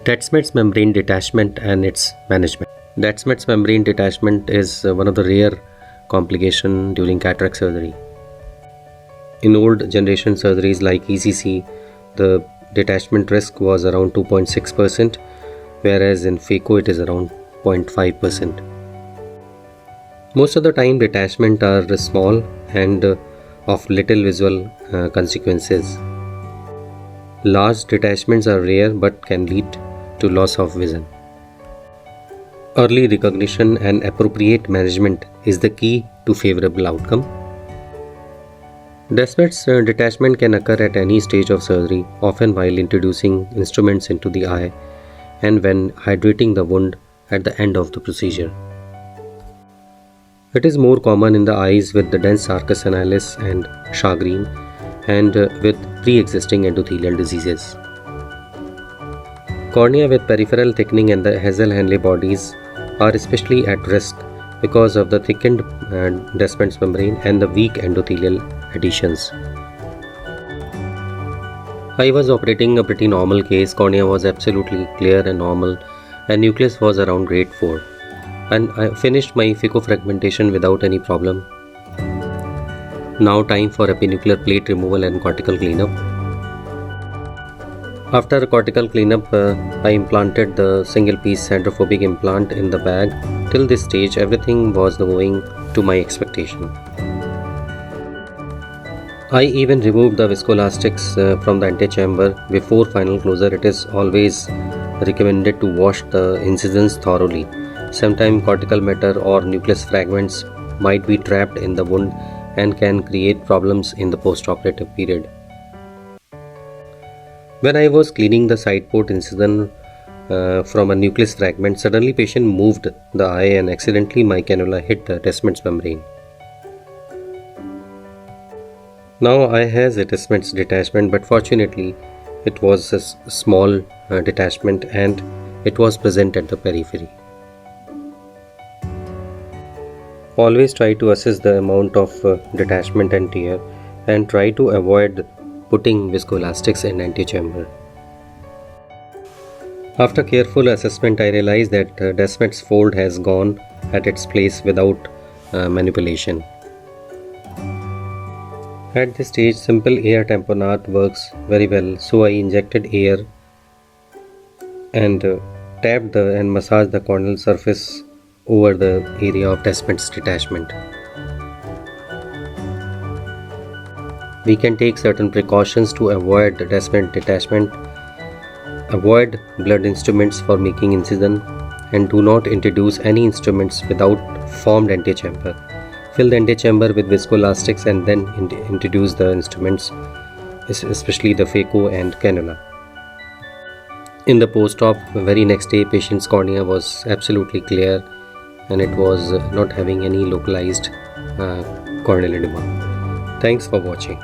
Descemet's membrane detachment and its management. Descemet's membrane detachment is one of the rare complications during cataract surgery. In old generation surgeries like ECC, the detachment risk was around 2.6%, whereas in phaco it is around 0.5%. Most of the time detachment are small and of little visual consequences. Large detachments are rare but can lead to loss of vision. Early recognition and appropriate management is the key to favorable outcome. Descemet's detachment can occur at any stage of surgery, often while introducing instruments into the eye and when hydrating the wound at the end of the procedure. It is more common in the eyes with the dense arcus senilis and Sjogren and with pre-existing endothelial diseases. Cornea with peripheral thickening and the Hazel-Hanley bodies are especially at risk because of the thickened Descemet's membrane and the weak endothelial adhesions. I was operating a pretty normal case. Cornea was absolutely clear and normal, and nucleus was around grade 4. And I finished my phacofragmentation without any problem. Now time for epinuclear plate removal and cortical cleanup. After cortical cleanup, I implanted the single piece hydrophobic implant in the bag. Till this stage, everything was going to my expectation. I even removed the viscoelastics from the antechamber before final closure. It is always recommended to wash the incisions thoroughly. Sometimes cortical matter or nucleus fragments might be trapped in the wound and can create problems in the postoperative period. When I was cleaning the side port incision from a nucleus fragment, suddenly patient moved the eye and accidentally my cannula hit the Descemet's membrane. Now eye has a Descemet's detachment, but fortunately it was a small detachment and it was present at the periphery. Always try to assess the amount of detachment and tear and try to avoid putting viscoelastics in antechamber. After careful assessment, I realized that Descemet's fold has gone at its place without manipulation. At this stage, simple air tamponade works very well, so I injected air and tapped and massaged the corneal surface over the area of Descemet's detachment. We can take certain precautions to avoid the Descemet detachment. Avoid blood instruments for making incision and do not introduce any instruments without formed antechamber. Fill the antechamber with viscoelastics and then introduce the instruments, especially the phaco and cannula. In the post-op, very next day, patient's cornea was absolutely clear and it was not having any localized corneal edema. Thanks for watching.